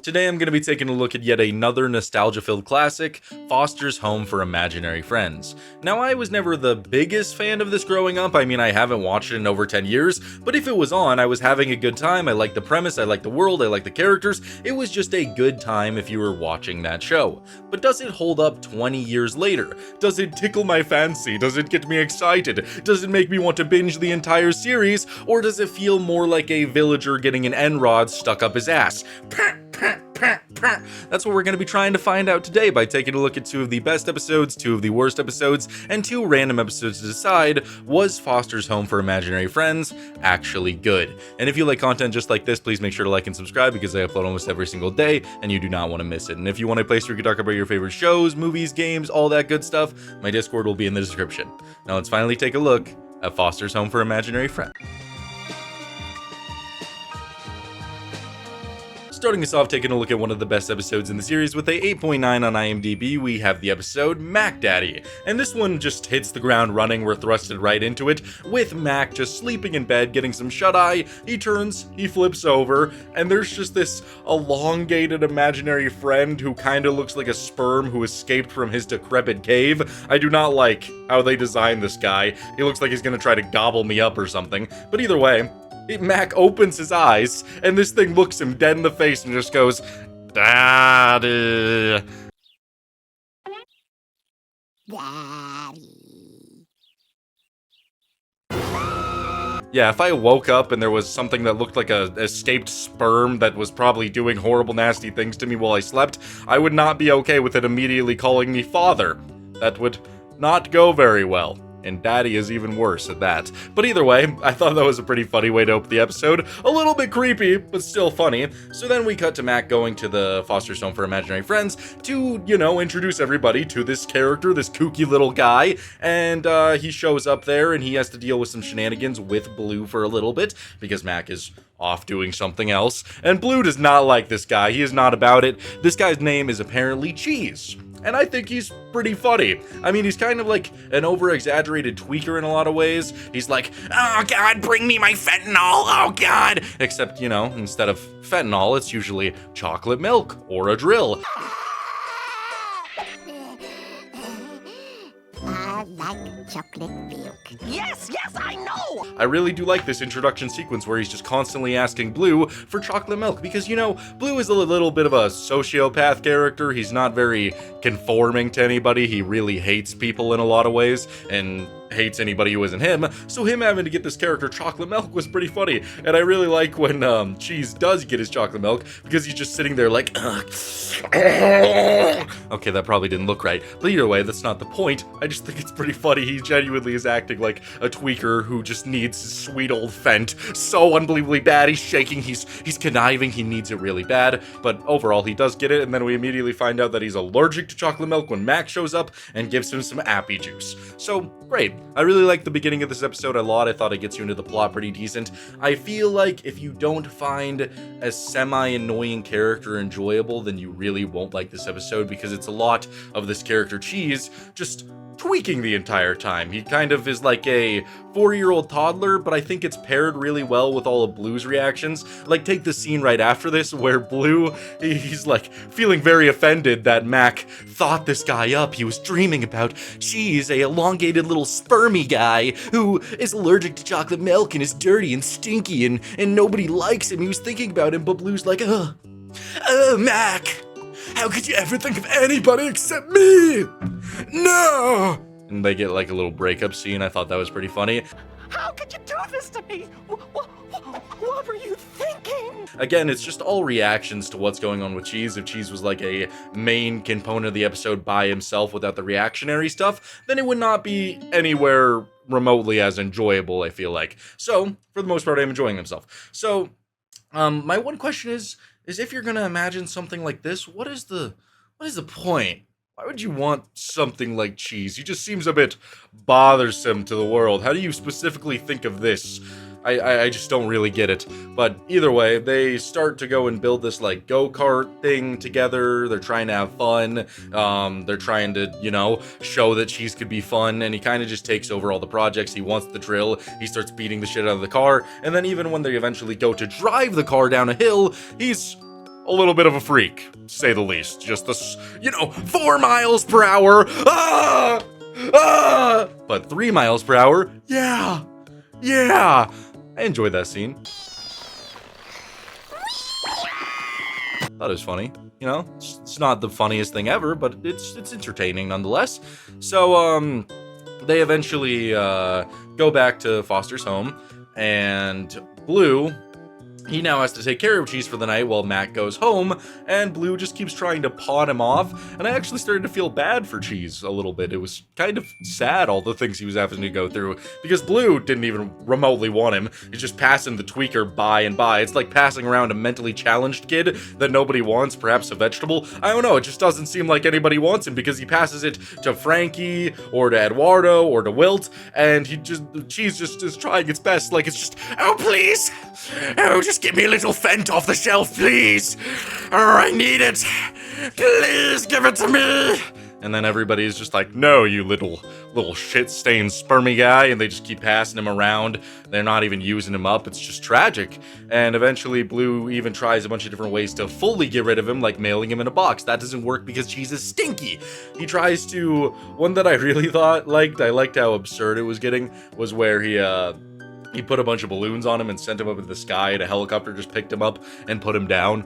Today I'm going to be taking a look at yet another nostalgia-filled classic, Foster's Home for Imaginary Friends. Now, I was never the biggest fan of this growing up. I mean, I haven't watched it in over 10 years, but if it was on, I was having a good time. I liked the premise, I liked the world, I liked the characters. It was just a good time if you were watching that show. But does it hold up 20 years later? Does it tickle my fancy? Does it get me excited? Does it make me want to binge the entire series? Or does it feel more like a villager getting an N-rod stuck up his ass? That's what we're going to be trying to find out today by taking a look at two of the best episodes, two of the worst episodes, and two random episodes to decide, was Foster's Home for Imaginary Friends actually good? And if you like content just like this, please make sure to like and subscribe because I upload almost every single day and you do not want to miss it. And if you want a place where you can talk about your favorite shows, movies, games, all that good stuff, my Discord will be in the description. Now let's finally take a look at Foster's Home for Imaginary Friends. Starting us off, taking a look at one of the best episodes in the series with a 8.9 on IMDb, we have the episode Mac Daddy. And this one just hits the ground running, we're thrusted right into it, with Mac just sleeping in bed, getting some shut-eye, he turns, he flips over, and there's just this elongated imaginary friend who kinda looks like a sperm who escaped from his decrepit cave. I do not like how they designed this guy. He looks like he's gonna try to gobble me up or something, but either way, Mac opens his eyes, and this thing looks him dead in the face and just goes, "Daddy." Daddy. Yeah, if I woke up and there was something that looked like a escaped sperm that was probably doing horrible, nasty things to me while I slept, I would not be okay with it immediately calling me father. That would not go very well. And Daddy is even worse at that. But either way, I thought that was a pretty funny way to open the episode. A little bit creepy, but still funny. So then we cut to Mac going to the Foster's Home for Imaginary Friends to, introduce everybody to this character, this kooky little guy. And he shows up there and he has to deal with some shenanigans with Blue for a little bit because Mac is off doing something else. And Blue does not like this guy. He is not about it. This guy's name is apparently Cheese. And I think he's pretty funny. I mean, he's kind of like an over-exaggerated tweaker in a lot of ways. He's like, "Oh God, bring me my fentanyl, oh God." Except, instead of fentanyl, it's usually chocolate milk or a drill. I like chocolate milk. Yes, I know! I really do like this introduction sequence where he's just constantly asking Blue for chocolate milk because, Blue is a little bit of a sociopath character. He's not very conforming to anybody. He really hates people in a lot of ways and hates anybody who isn't him. So him having to get this character chocolate milk was pretty funny. And I really like when Cheese does get his chocolate milk because he's just sitting there like, ugh. Okay, that probably didn't look right. But either way, that's not the point. I just think it's pretty funny. He genuinely is acting like a tweaker who just needs his sweet old Fent so unbelievably bad. He's shaking, he's conniving, he needs it really bad. But overall, he does get it, and then we immediately find out that he's allergic to chocolate milk when Mac shows up and gives him some appy juice. So, great. I really like the beginning of this episode a lot. I thought it gets you into the plot pretty decent. I feel like if you don't find a semi-annoying character enjoyable, then you really won't like this episode because it's a lot of this character Cheese just tweaking the entire time. He kind of is like a 4-year-old toddler, but I think it's paired really well with all of Blue's reactions. Like, take the scene right after this where Blue, he's like feeling very offended that Mac thought this guy up. He was dreaming about Cheese, a elongated little spermy guy who is allergic to chocolate milk and is dirty and stinky and nobody likes him. He was thinking about him, but Blue's like, Mac, how could you ever think of anybody except me? No! And they get like a little breakup scene. I thought that was pretty funny. How could you do this to me? What were you thinking? Again, it's just all reactions to what's going on with Cheese. If Cheese was like a main component of the episode by himself without the reactionary stuff, then it would not be anywhere remotely as enjoyable, I feel like. So, for the most part, I'm enjoying myself. So, my one question is if you're gonna imagine something like this, what is the point? Why would you want something like Cheese? He just seems a bit bothersome to the world. How do you specifically think of this? I just don't really get it. But either way, they start to go and build this like go-kart thing together. They're trying to have fun. They're trying to, show that Cheese could be fun, and he kind of just takes over all the projects. He wants the drill. He starts beating the shit out of the car. And then even when they eventually go to drive the car down a hill, he's a little bit of a freak, to say the least. Just this, 4 miles per hour. Ah! Ah! But 3 miles per hour, yeah. I enjoyed that scene. Thought it was funny. It's not the funniest thing ever, but it's entertaining nonetheless. So, they eventually go back to Foster's home, and Blue, he now has to take care of Cheese for the night while Mac goes home, and Blue just keeps trying to pawn him off, and I actually started to feel bad for Cheese a little bit. It was kind of sad, all the things he was having to go through, because Blue didn't even remotely want him. He's just passing the tweaker by and by. It's like passing around a mentally challenged kid that nobody wants, perhaps a vegetable. I don't know, it just doesn't seem like anybody wants him, because he passes it to Frankie, or to Eduardo, or to Wilt, and Cheese just is trying its best, like it's just, oh please! Oh, just give me a little Fent off the shelf, please. Oh, I need it. Please give it to me. And then everybody's just like, no, you little shit-stained spermy guy. And they just keep passing him around. They're not even using him up. It's just tragic. And eventually Blue even tries a bunch of different ways to fully get rid of him, like mailing him in a box. That doesn't work because Cheese is stinky. He tries to, one that I really I liked how absurd it was getting, was where he put a bunch of balloons on him and sent him up into the sky, and a helicopter just picked him up and put him down.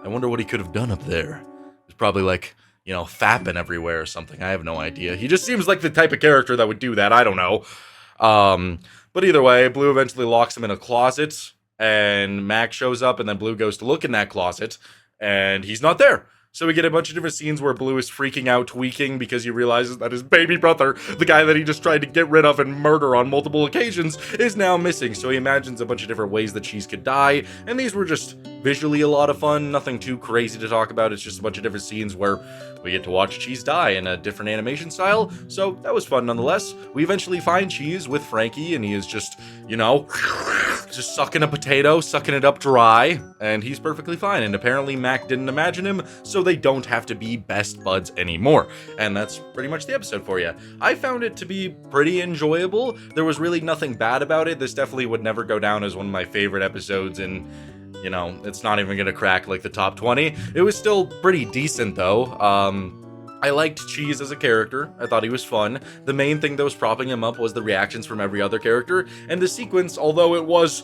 I wonder what he could have done up there. It's probably like, fapping everywhere or something. I have no idea. He just seems like the type of character that would do that. I don't know. But either way, Blue eventually locks him in a closet, and Mac shows up, and then Blue goes to look in that closet, and he's not there. So we get a bunch of different scenes where Blue is freaking out, tweaking, because he realizes that his baby brother, the guy that he just tried to get rid of and murder on multiple occasions, is now missing. So he imagines a bunch of different ways that Cheese could die, and these were just visually a lot of fun, nothing too crazy to talk about. It's just a bunch of different scenes where we get to watch Cheese die in a different animation style, so that was fun nonetheless. We eventually find Cheese with Frankie, and he is just, just sucking a potato, sucking it up dry, and he's perfectly fine. And apparently Mac didn't imagine him, so they don't have to be best buds anymore. And that's pretty much the episode for you. I found it to be pretty enjoyable. There was really nothing bad about it. This definitely would never go down as one of my favorite episodes, and it's not even gonna crack like the top 20. It was still pretty decent though. I liked Cheese as a character. I thought he was fun. The main thing that was propping him up was the reactions from every other character, and the sequence, although it was,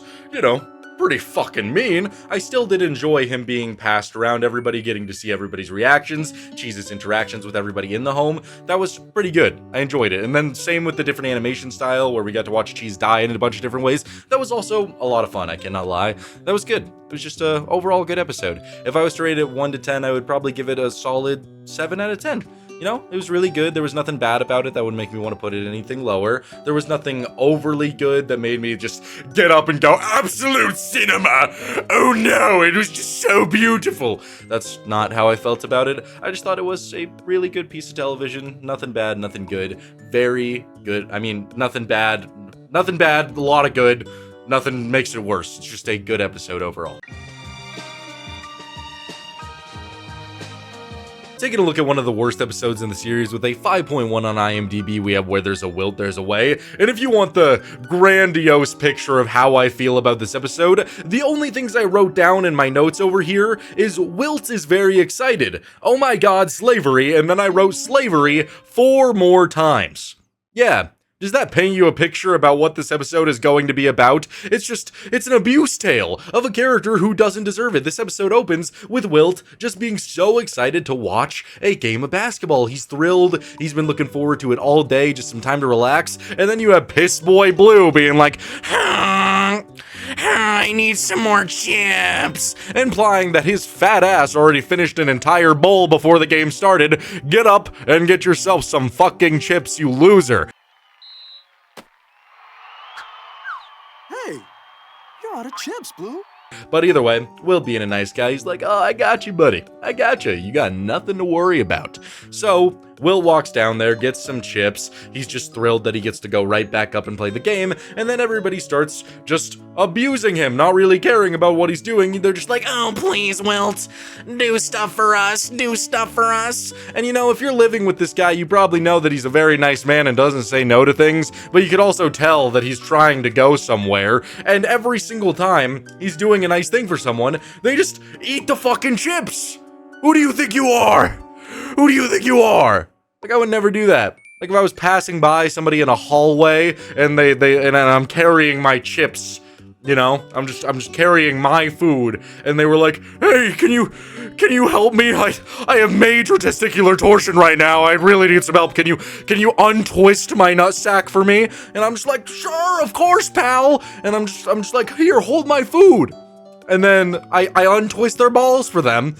pretty fucking mean, I still did enjoy him being passed around everybody, getting to see everybody's reactions, Cheese's interactions with everybody in the home. That was pretty good. I enjoyed it. And then same with the different animation style where we got to watch Cheese die in a bunch of different ways. That was also a lot of fun, I cannot lie. That was good. It was just a overall good episode. If I was to rate it 1 to 10, I would probably give it a solid 7 out of 10. It was really good. There was nothing bad about it that would make me want to put it anything lower. There was nothing overly good that made me just get up and go, absolute cinema! Oh no, it was just so beautiful! That's not how I felt about it. I just thought it was a really good piece of television. Nothing bad, nothing good. Very good. I mean, nothing bad, a lot of good. Nothing makes it worse. It's just a good episode overall. Taking a look at one of the worst episodes in the series with a 5.1 on IMDb, we have Where There's a Wilt, There's a Way. And if you want the grandiose picture of how I feel about this episode, the only things I wrote down in my notes over here is Wilt is very excited. Oh my god, slavery, and then I wrote slavery 4 more times. Yeah. Does that paint you a picture about what this episode is going to be about? It's an abuse tale of a character who doesn't deserve it. This episode opens with Wilt just being so excited to watch a game of basketball. He's thrilled. He's been looking forward to it all day, just some time to relax. And then you have Piss Boy Blue being like, I need some more chips, implying that his fat ass already finished an entire bowl before the game started. Get up and get yourself some fucking chips, you loser. Hey, you're out of chips, Blue. But either way, Wilt being a nice guy, he's like, oh, I got you, buddy. I got you. You got nothing to worry about. So Will walks down there, gets some chips. He's just thrilled that he gets to go right back up and play the game, and then everybody starts just abusing him, not really caring about what he's doing. They're just like, oh, please, Wilt, do stuff for us, do stuff for us. And you know, if you're living with this guy, you probably know that he's a very nice man and doesn't say no to things, but you could also tell that he's trying to go somewhere, and every single time he's doing a nice thing for someone, they just eat the fucking chips. Who do you think you are? Who do you think you are? Like, I would never do that. Like, if I was passing by somebody in a hallway and and I'm carrying my chips, you know, I'm just carrying my food, and they were like, hey, can you help me? I have major testicular torsion right now. I really need some help. Can you untwist my nutsack for me? And I'm just like, sure, of course, pal. And I'm just like, here, hold my food. And then I untwist their balls for them,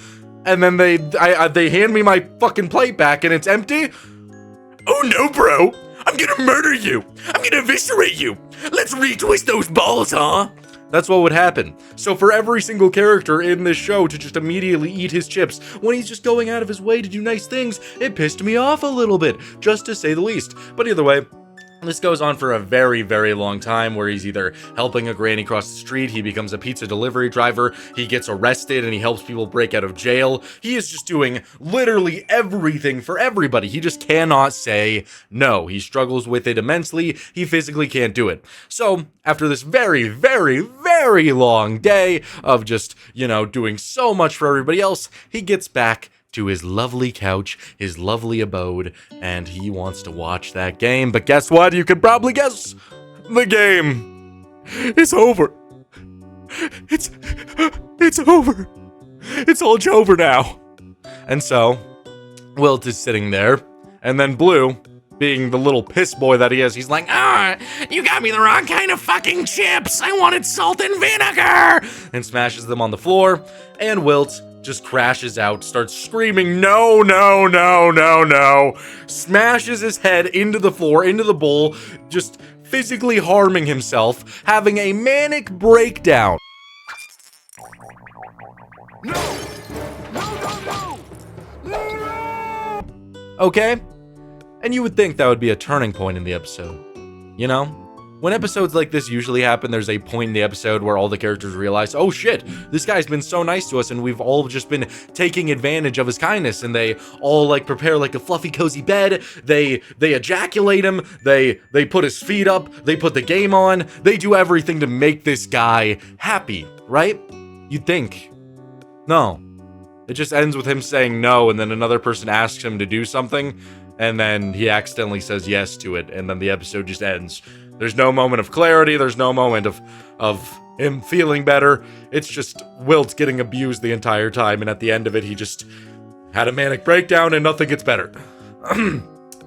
and then they hand me my fucking plate back, and it's empty. Oh no, bro. I'm gonna murder you! I'm gonna eviscerate you! Let's retwist those balls, huh? That's what would happen. So for every single character in this show to just immediately eat his chips when he's just going out of his way to do nice things, it pissed me off a little bit, just to say the least. But either way, this goes on for a very, very long time, where he's either helping a granny cross the street, he becomes a pizza delivery driver, he gets arrested, and he helps people break out of jail. He is just doing literally everything for everybody. He just cannot say no. He struggles with it immensely. He physically can't do it. So, after this very, very, very long day of just, you know, doing so much for everybody else, he gets back to his lovely couch, his lovely abode, and he wants to watch that game. But guess what? You could probably guess. The game is over. It's over. It's all over now. And so, Wilt is sitting there, and then Blue, being the little piss boy that he is, he's like, you got me the wrong kind of fucking chips. I wanted salt and vinegar. And smashes them on the floor, and Wilt just crashes out, starts screaming, no, no, no, no, no, smashes his head into the floor, into the bowl, just physically harming himself, having a manic breakdown. No! No, no, no! Okay? And you would think that would be a turning point in the episode, you know? When episodes like this usually happen, there's a point in the episode where all the characters realize, oh shit, this guy's been so nice to us and we've all just been taking advantage of his kindness, and they all like prepare like a fluffy cozy bed, they ejaculate him, they put his feet up, they put the game on, they do everything to make this guy happy, right? You'd think. No. It just ends with him saying no, and then another person asks him to do something, and then he accidentally says yes to it, and then the episode just ends. There's no moment of clarity, there's no moment of him feeling better. It's just Wilt getting abused the entire time, and at the end of it, he just had a manic breakdown and nothing gets better.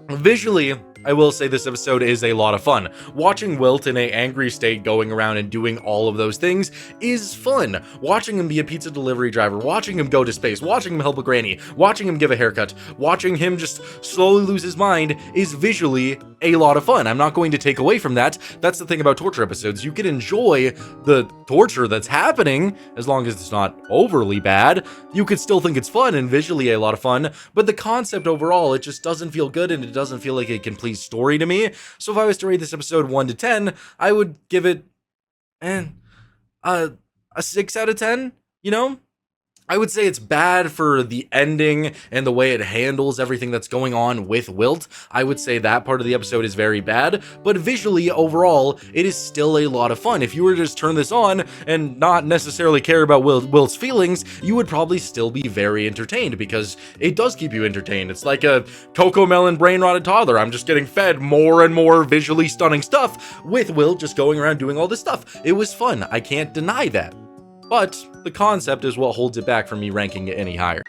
Visually, I will say this episode is a lot of fun. Watching Wilt in an angry state going around and doing all of those things is fun. Watching him be a pizza delivery driver, watching him go to space, watching him help a granny, watching him give a haircut, watching him just slowly lose his mind is visually a lot of fun. I'm not going to take away from that. That's the thing about torture episodes. You can enjoy the torture that's happening as long as it's not overly bad. You could still think it's fun and visually a lot of fun, but the concept overall, it just doesn't feel good and it doesn't feel like a complete story to me. So if I was to rate this episode 1 to 10, I would give it a 6 out of 10, you know? I would say it's bad for the ending and the way it handles everything that's going on with Wilt. I would say that part of the episode is very bad, but visually, overall, it is still a lot of fun. If you were to just turn this on and not necessarily care about Wilt's feelings, you would probably still be very entertained, because it does keep you entertained. It's like a Cocomelon brain-rotted toddler. I'm just getting fed more and more visually stunning stuff with Wilt just going around doing all this stuff. It was fun. I can't deny that. But the concept is what holds it back from me ranking it any higher.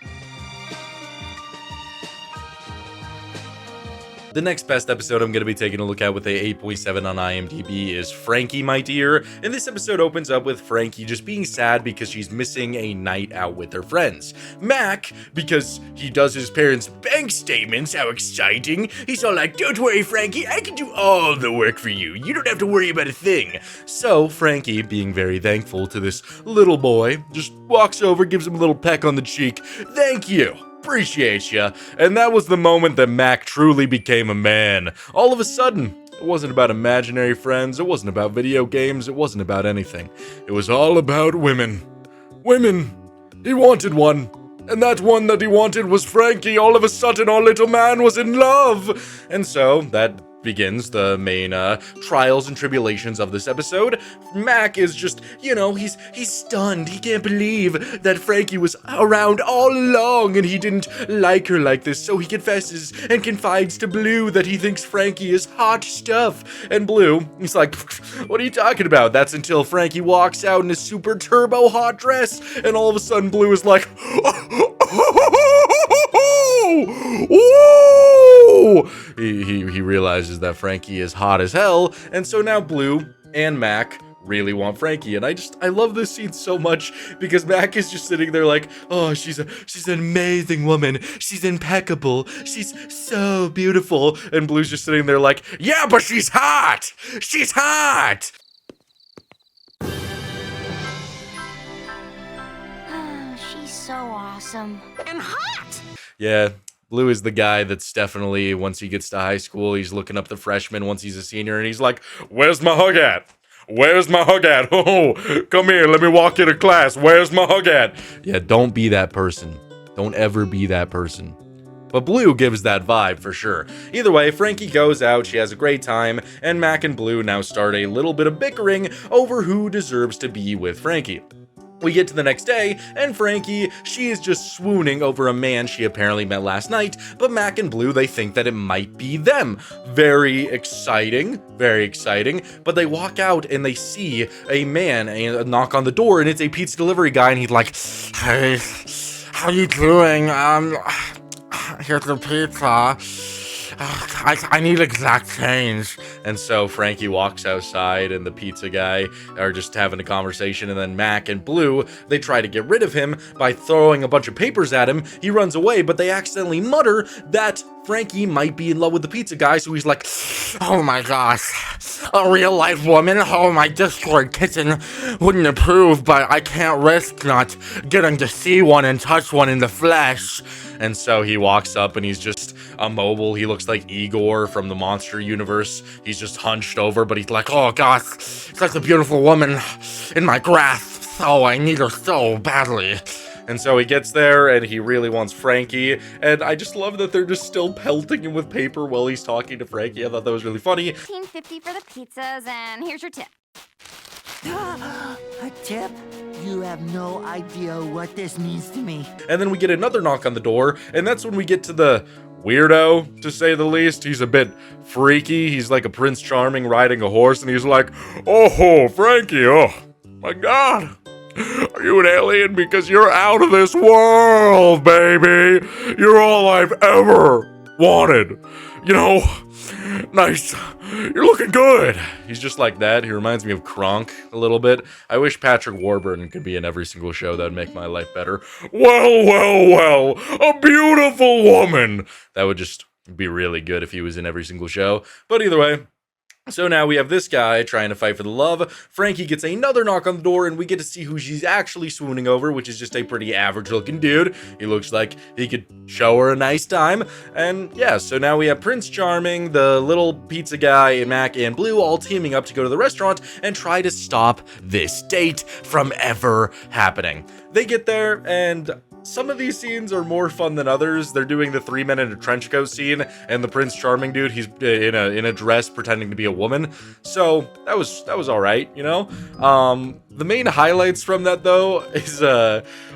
The next best episode I'm going to be taking a look at with a 8.7 on IMDb is Frankie, My Dear. And this episode opens up with Frankie just being sad because she's missing a night out with her friends. Mac, because he does his parents' bank statements, how exciting. He's all like, don't worry, Frankie, I can do all the work for you. You don't have to worry about a thing. So Frankie, being very thankful to this little boy, just walks over, gives him a little peck on the cheek. Thank you. appreciate ya. And that was the moment that Mac truly became a man. All of a sudden, it wasn't about imaginary friends, it wasn't about video games, it wasn't about anything. It was all about women. Women! He wanted one. And that one that he wanted was Frankie. All of a sudden, our little man was in love. And so, that begins the main trials and tribulations of this episode. Mac is just, he's stunned. He can't believe that Frankie was around all along and he didn't like her like this. So he confesses and confides to Blue that he thinks Frankie is hot stuff. And Blue, he's like, what are you talking about? That's until Frankie walks out in a super turbo hot dress. And all of a sudden Blue is like, whoa! He realizes that Frankie is hot as hell, and so now Blue and Mac really want Frankie, and I love this scene so much because Mac is just sitting there like, oh, she's an amazing woman, she's impeccable, she's so beautiful, and Blue's just sitting there like, yeah, but she's hot, she's hot. She's so awesome. And hot! Yeah. Blue is the guy that's definitely, once he gets to high school, he's looking up the freshmen once he's a senior, and he's like, where's my hug at? Where's my hug at? Oh, come here, let me walk you to class. Where's my hug at? Yeah, don't be that person. Don't ever be that person. But Blue gives that vibe for sure. Either way, Frankie goes out, she has a great time, and Mac and Blue now start a little bit of bickering over who deserves to be with Frankie. We get to the next day, and Frankie, she is just swooning over a man she apparently met last night, but Mac and Blue, they think that it might be them. Very exciting, but they walk out and they see a man knock on the door, and it's a pizza delivery guy, and he's like, hey, how you doing? Here's the pizza. I need exact change. And so Frankie walks outside and the pizza guy are just having a conversation, and then Mac and Blue, they try to get rid of him by throwing a bunch of papers at him. He runs away, but they accidentally mutter that Frankie might be in love with the pizza guy, so he's like, oh my gosh, a real life woman? Oh, my Discord kitchen wouldn't approve, but I can't risk not getting to see one and touch one in the flesh. And so he walks up and he's just immobile. He looks like Igor from the Monster Universe. He's just hunched over, but he's like, oh gosh, such a beautiful woman in my grasp. Oh, I need her so badly. And so he gets there and he really wants Frankie. And I just love that they're just still pelting him with paper while he's talking to Frankie. I thought that was really funny. $15.50 for the pizzas, and here's your tip. A tip? You have no idea what this means to me. And then we get another knock on the door, and that's when we get to the weirdo, to say the least. He's a bit freaky. He's like a Prince Charming riding a horse, and he's like, oh, Frankie, oh, my God. Are you an alien? Because you're out of this world, baby. You're all I've ever wanted. Nice. You're looking good. He's just like that. He reminds me of Kronk a little bit. I wish Patrick Warburton could be in every single show. That would make my life better. Well, a beautiful woman. That would just be really good if he was in every single show. But either way, so now we have this guy trying to fight for the love. Frankie gets another knock on the door, and we get to see who she's actually swooning over, which is just a pretty average-looking dude. He looks like he could show her a nice time. And yeah, so now we have Prince Charming, the little pizza guy, and Mac and Blue all teaming up to go to the restaurant and try to stop this date from ever happening. They get there, and some of these scenes are more fun than others. They're doing the 3 men in a trench coat scene, and the Prince Charming dude, he's in a dress pretending to be a woman. So that was all right, The main highlights from that though is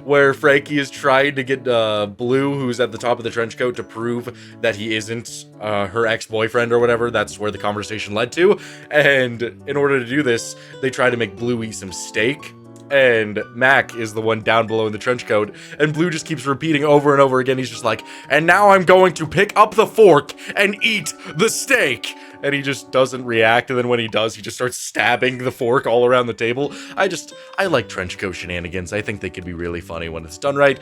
where Frankie is trying to get Blue, who's at the top of the trench coat, to prove that he isn't her ex-boyfriend or whatever. That's where the conversation led to. And in order to do this, they try to make Blue eat some steak. And Mac is the one down below in the trench coat, and Blue just keeps repeating over and over again. He's just like, and now I'm going to pick up the fork and eat the steak. And he just doesn't react, and then when he does, he just starts stabbing the fork all around the table. I like trench coat shenanigans. I think they could be really funny when it's done right.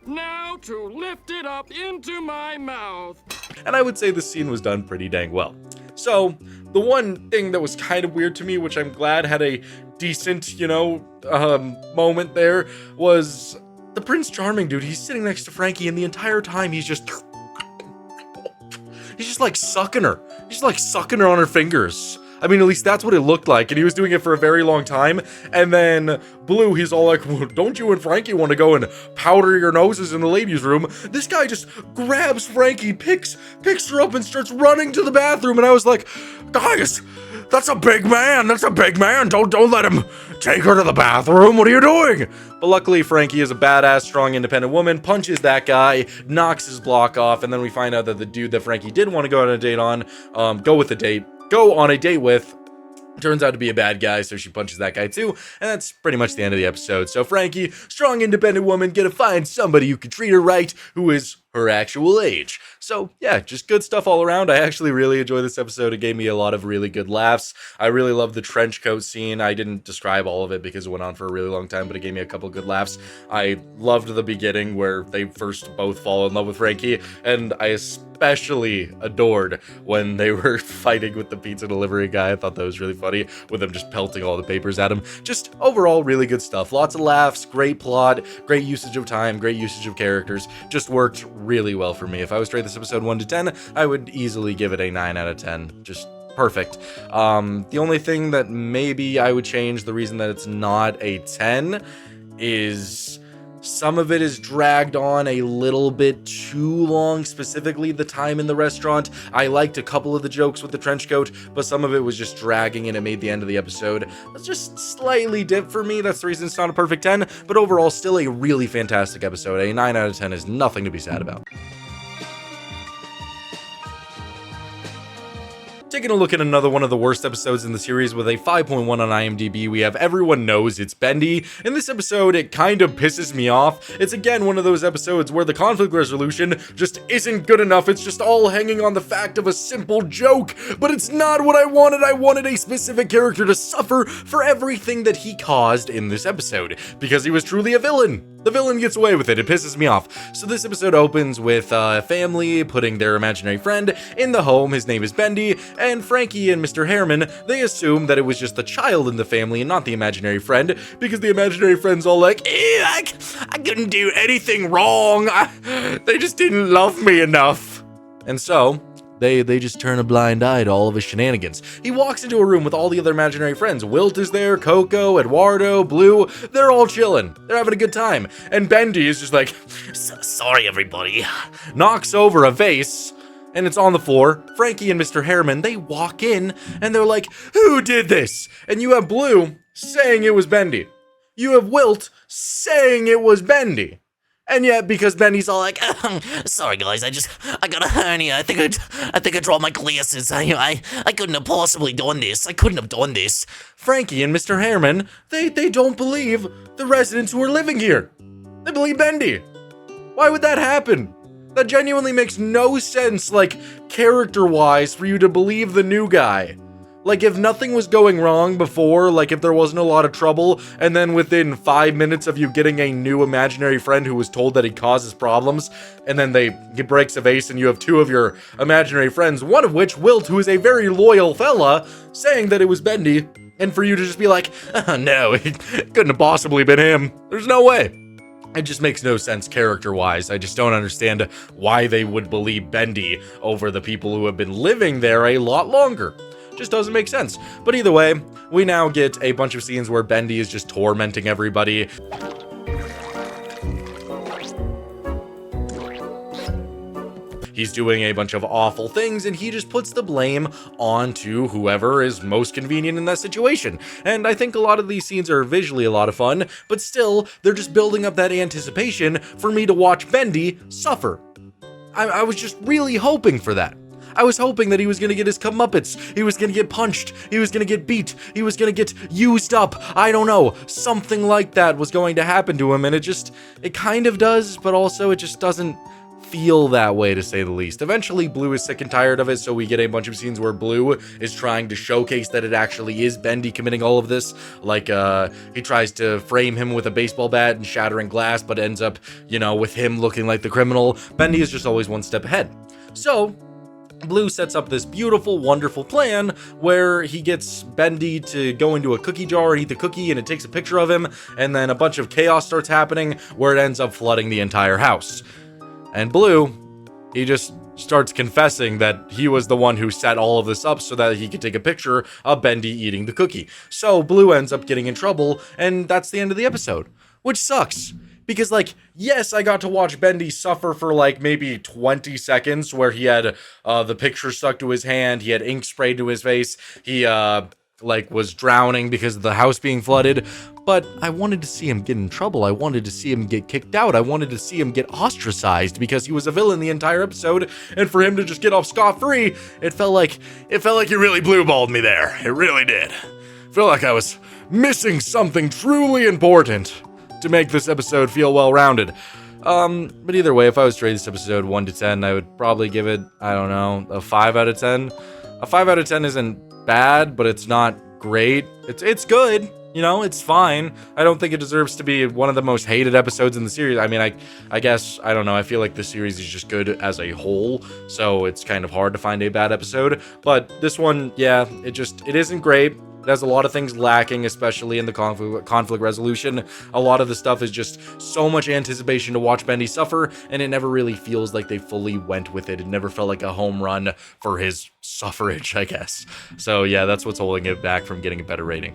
Now to lift it up into my mouth. And I would say the scene was done pretty dang well. So, the one thing that was kind of weird to me, which I'm glad had a decent, moment there, was the Prince Charming dude, he's sitting next to Frankie, and the entire time he's just like sucking her. He's like sucking her on her fingers. I mean, at least that's what it looked like, and he was doing it for a very long time. And then Blue, he's all like, well, don't you and Frankie want to go and powder your noses in the ladies' room? This guy just grabs Frankie, picks her up, and starts running to the bathroom. And I was like, guys, that's a big man. That's a big man. Don't let him take her to the bathroom. What are you doing? But luckily, Frankie is a badass, strong, independent woman, punches that guy, knocks his block off, and then we find out that the dude that Frankie did want to go on a date on, go on a date with, turns out to be a bad guy, so she punches that guy too, and that's pretty much the end of the episode. So Frankie, strong, independent woman, gonna find somebody who can treat her right, who is her actual age. So yeah, just good stuff all around. I actually really enjoyed this episode. It gave me a lot of really good laughs. I really love the trench coat scene. I didn't describe all of it because it went on for a really long time, but it gave me a couple good laughs. I loved the beginning where they first both fall in love with Frankie, and I especially adored when they were fighting with the pizza delivery guy. I thought that was really funny, with them just pelting all the papers at him. Just overall really good stuff. Lots of laughs, great plot, great usage of time, great usage of characters. Just worked really well for me. If I was to rate this episode 1 to 10, I would easily give it a 9 out of 10. Just perfect. The only thing that maybe I would change, the reason that it's not a 10, is some of it is dragged on a little bit too long, specifically the time in the restaurant. I liked a couple of the jokes with the trench coat, but some of it was just dragging and it made the end of the episode just slightly dip for me. That's the reason it's not a perfect 10, but overall still a really fantastic episode. A 9 out of 10 is nothing to be sad about. Taking a look at another one of the worst episodes in the series with a 5.1 on IMDb, we have Everyone Knows It's Bendy. In this episode, it kind of pisses me off. It's again one of those episodes where the conflict resolution just isn't good enough. It's just all hanging on the fact of a simple joke, but it's not what I wanted. I wanted a specific character to suffer for everything that he caused in this episode, because he was truly a villain. The villain gets away with it. It pisses me off. So this episode opens with a family putting their imaginary friend in the home. His name is Bendy, and Frankie and Mr. Harriman, they assume that it was just the child in the family and not the imaginary friend, because the imaginary friend's all like, I couldn't do anything wrong. They just didn't love me enough. And so They just turn a blind eye to all of his shenanigans. He walks into a room with all the other imaginary friends. Wilt is there, Coco, Eduardo, Blue. They're all chilling. They're having a good time. And Bendy is just like, sorry everybody. Knocks over a vase, and it's on the floor. Frankie and Mr. Harriman, they walk in, and they're like, who did this? And you have Blue saying it was Bendy. You have Wilt saying it was Bendy. And yet, because Bendy's all like, sorry guys, I got a hernia. I think I dropped my glasses. I couldn't have possibly done this. I couldn't have done this. Frankie and Mr. Harriman, they don't believe the residents who are living here. They believe Bendy. Why would that happen? That genuinely makes no sense, like, character-wise, for you to believe the new guy. Like, if nothing was going wrong before, like if there wasn't a lot of trouble, and then within 5 minutes of you getting a new imaginary friend who was told that he causes problems, and then he breaks a vase and you have two of your imaginary friends, one of which, Wilt, who is a very loyal fella, saying that it was Bendy, and for you to just be like, no, it couldn't have possibly been him. There's no way. It just makes no sense character-wise. I just don't understand why they would believe Bendy over the people who have been living there a lot longer. Just doesn't make sense. But either way, we now get a bunch of scenes where Bendy is just tormenting everybody. He's doing a bunch of awful things, and he just puts the blame onto whoever is most convenient in that situation. And I think a lot of these scenes are visually a lot of fun, but still, they're just building up that anticipation for me to watch Bendy suffer. I was just really hoping for that. I was hoping that he was going to get his comeuppance, he was going to get punched, he was going to get beat, he was going to get used up, I don't know, something like that was going to happen to him, and it kind of does, but also it just doesn't feel that way, to say the least. Eventually, Blue is sick and tired of it, so we get a bunch of scenes where Blue is trying to showcase that it actually is Bendy committing all of this. Like, he tries to frame him with a baseball bat and shattering glass, but ends up, with him looking like the criminal. Bendy is just always one step ahead. So Blue sets up this beautiful, wonderful plan where he gets Bendy to go into a cookie jar and eat the cookie, and it takes a picture of him, and then a bunch of chaos starts happening where it ends up flooding the entire house. And Blue, he just starts confessing that he was the one who set all of this up so that he could take a picture of Bendy eating the cookie. So Blue ends up getting in trouble, and that's the end of the episode, which sucks. Because, like, yes, I got to watch Bendy suffer for, like, maybe 20 seconds where he had the picture stuck to his hand, he had ink sprayed to his face, he, was drowning because of the house being flooded, but I wanted to see him get in trouble. I wanted to see him get kicked out. I wanted to see him get ostracized because he was a villain the entire episode, and for him to just get off scot-free, it felt like you really blue-balled me there. It really did. I felt like I was missing something truly important to make this episode feel well-rounded. But either way, if I was to rate this episode 1 to 10, I would probably give it, I don't know, a 5 out of 10. A 5 out of 10 isn't bad, but it's not great. It's good, you know, it's fine. I don't think it deserves to be one of the most hated episodes in the series. I mean, I guess, I don't know, I feel like the series is just good as a whole, so it's kind of hard to find a bad episode. But this one, yeah, it isn't great. It has a lot of things lacking, especially in the conflict resolution. A lot of the stuff is just so much anticipation to watch Bendy suffer, and it never really feels like they fully went with it. It never felt like a home run for his suffrage, I guess. So yeah, that's what's holding it back from getting a better rating.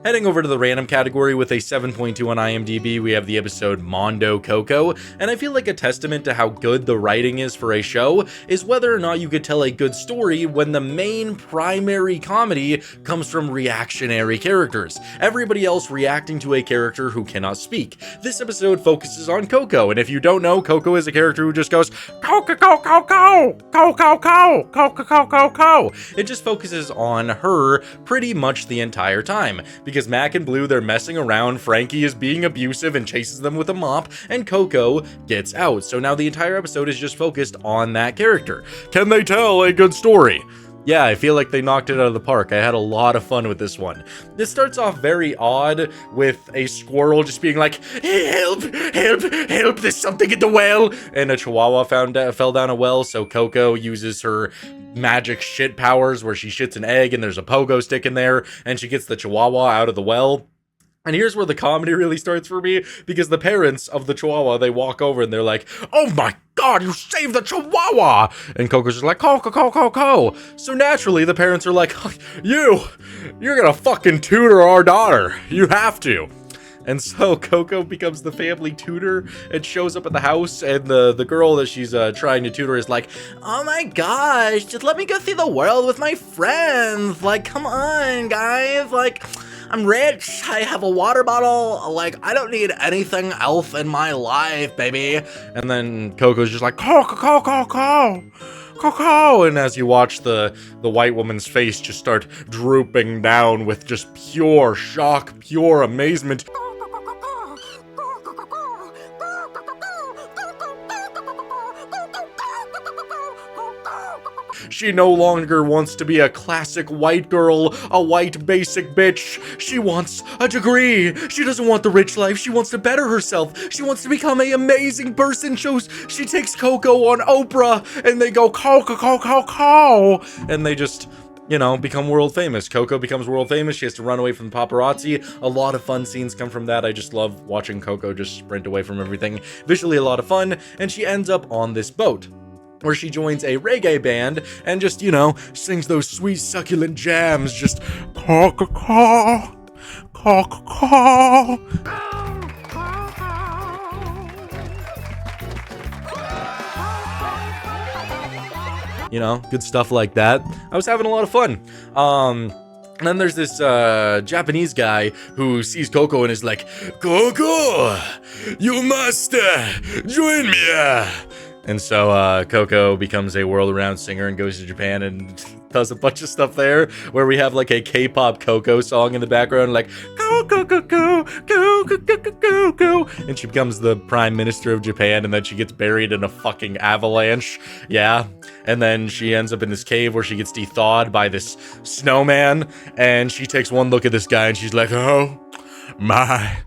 Heading over to the random category with a 7.2 on IMDb, we have the episode Mondo Coco, and I feel like a testament to how good the writing is for a show is whether or not you could tell a good story when the main primary comedy comes from reactionary characters, everybody else reacting to a character who cannot speak. This episode focuses on Coco, and if you don't know, Coco is a character who just goes, Coco, Coco, Coco, Coco, Coco, Coco, Coco, Coco. It just focuses on her pretty much the entire time. Because Mac and Blue, they're messing around, Frankie is being abusive and chases them with a mop, and Coco gets out. So now the entire episode is just focused on that character. Can they tell a good story? Yeah, I feel like they knocked it out of the park. I had a lot of fun with this one. This starts off very odd with a squirrel just being like, hey, help, help, help, there's something in the well. And a chihuahua fell down a well, so Coco uses her magic shit powers where she shits an egg and there's a pogo stick in there, and she gets the chihuahua out of the well. And here's where the comedy really starts for me, because the parents of the chihuahua, they walk over and they're like, oh my god, you saved the chihuahua! And Coco's just like, Coco, Coco, Coco. So naturally, the parents are like, you're gonna fucking tutor our daughter. You have to. And so Coco becomes the family tutor and shows up at the house, and the girl that she's trying to tutor is like, oh my gosh, just let me go see the world with my friends. Like, come on, guys. Like, I'm rich, I have a water bottle, like, I don't need anything else in my life, baby. And then Coco's just like, Coco, Coco, Coco, Coco. And as you watch the white woman's face just start drooping down with just pure shock, pure amazement. She no longer wants to be a classic white girl, a white basic bitch. She wants a degree. She doesn't want the rich life. She wants to better herself. She wants to become an amazing person. She takes Coco on Oprah, and they go, Coco, Coco, Coco. And they just, you know, become world famous. Coco becomes world famous. She has to run away from the paparazzi. A lot of fun scenes come from that. I just love watching Coco just sprint away from everything. Visually a lot of fun. And she ends up on this boat, where she joins a reggae band and just, you know, sings those sweet succulent jams, just caw-caw-caw, caw-caw-caw. You know, good stuff like that. I was having a lot of fun. And then there's this Japanese guy who sees Coco and is like, Coco, you must join me. And so Coco becomes a world-renowned singer and goes to Japan and does a bunch of stuff there, where we have like a K-pop Coco song in the background, like Coco, Coco, Coco, Coco, Coco, and she becomes the prime minister of Japan, and then she gets buried in a fucking avalanche, yeah, and then she ends up in this cave where she gets thawed by this snowman, and she takes one look at this guy and she's like, oh, my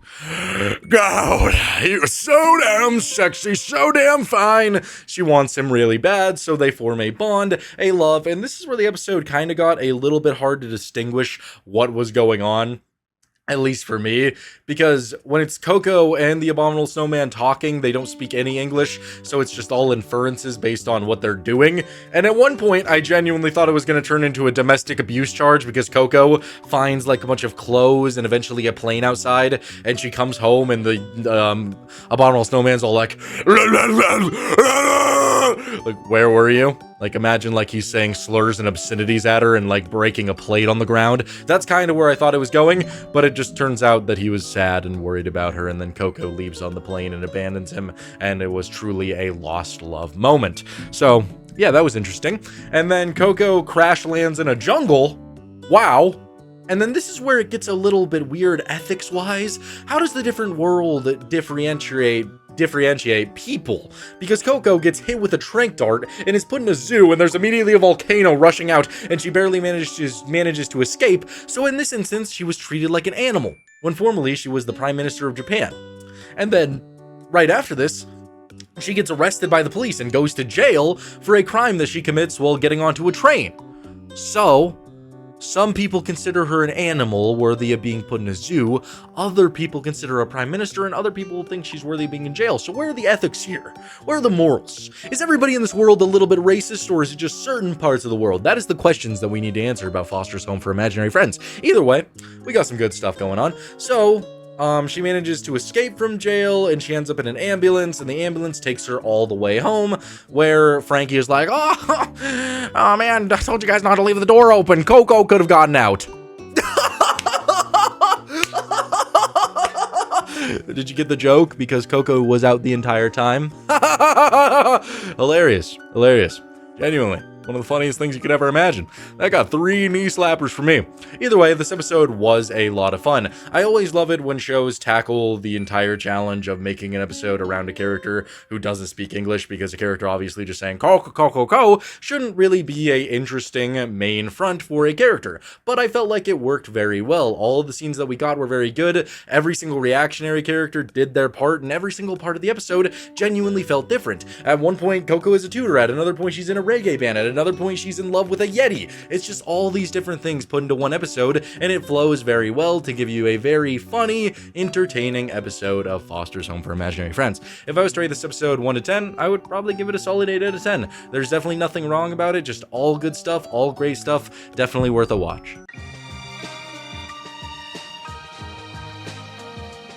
God, he was so damn sexy, so damn fine. She wants him really bad, so they form a bond, a love, and this is where the episode kind of got a little bit hard to distinguish what was going on. At least for me, because when it's Coco and the Abominable Snowman talking, they don't speak any English, so it's just all inferences based on what they're doing. And at one point, I genuinely thought it was going to turn into a domestic abuse charge because Coco finds like a bunch of clothes and eventually a plane outside, and she comes home and the Abominable Snowman's all like, where were you? Like, imagine like he's saying slurs and obscenities at her and like breaking a plate on the ground. That's kind of where I thought it was going, but it just turns out that he was sad and worried about her, and then Coco leaves on the plane and abandons him, and it was truly a lost love moment. So, yeah, that was interesting. And then Coco crash lands in a jungle. Wow. And then this is where it gets a little bit weird ethics-wise. How does the different world differentiate people? Because Coco gets hit with a tranq dart and is put in a zoo, and there's immediately a volcano rushing out, and she barely manages to escape. So in this instance, she was treated like an animal, when formerly she was the Prime Minister of Japan. And then, right after this, she gets arrested by the police and goes to jail for a crime that she commits while getting onto a train. So, some people consider her an animal worthy of being put in a zoo, other people consider her a prime minister, and other people think she's worthy of being in jail. So where are the ethics here? Where are the morals? Is everybody in this world a little bit racist, or is it just certain parts of the world? That is the questions that we need to answer about Foster's Home for Imaginary Friends. Either way, we got some good stuff going on. So, she manages to escape from jail, and she ends up in an ambulance, and the ambulance takes her all the way home, where Frankie is like, oh man, I told you guys not to leave the door open. Coco could have gotten out. Did you get the joke? Because Coco was out the entire time? Hilarious. Genuinely. One of the funniest things you could ever imagine. That got 3 knee slappers for me. Either way, this episode was a lot of fun. I always love it when shows tackle the entire challenge of making an episode around a character who doesn't speak English, because a character obviously just saying co shouldn't really be a interesting main front for a character. But I felt like it worked very well. All of the scenes that we got were very good. Every single reactionary character did their part, and every single part of the episode genuinely felt different. At one point, Coco is a tutor. At another point, she's in a reggae band. At another point, she's in love with a Yeti. It's just all these different things put into one episode, and it flows very well to give you a very funny, entertaining episode of Foster's Home for Imaginary Friends. If I was to rate this episode 1 to 10, I would probably give it a solid 8 out of 10. There's definitely nothing wrong about it, just all good stuff, all great stuff, definitely worth a watch.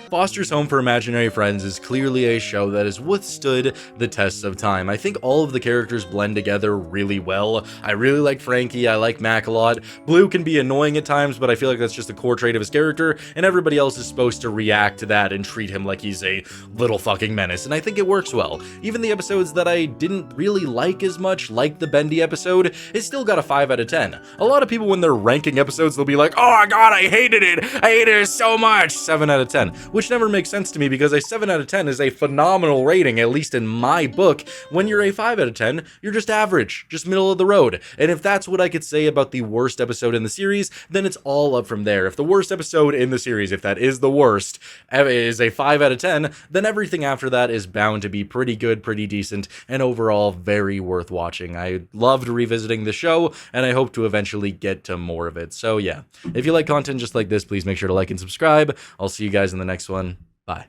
Foster's Home for Imaginary Friends is clearly a show that has withstood the tests of time. I think all of the characters blend together really well. I really like Frankie, I like Mac a lot. Blue can be annoying at times, but I feel like that's just a core trait of his character, and everybody else is supposed to react to that and treat him like he's a little fucking menace, and I think it works well. Even the episodes that I didn't really like as much, like the Bendy episode, it still got a 5 out of 10. A lot of people, when they're ranking episodes, they'll be like, oh my god, I hated it so much, 7 out of 10. Which never makes sense to me, because a 7 out of 10 is a phenomenal rating, at least in my book. When you're a 5 out of 10, you're just average, just middle of the road. And if that's what I could say about the worst episode in the series, then it's all up from there. If the worst episode in the series, if that is the worst, is a 5 out of 10, then everything after that is bound to be pretty good, pretty decent, and overall very worth watching. I loved revisiting the show, and I hope to eventually get to more of it. So yeah, if you like content just like this, please make sure to like and subscribe. I'll see you guys in the next one. Bye.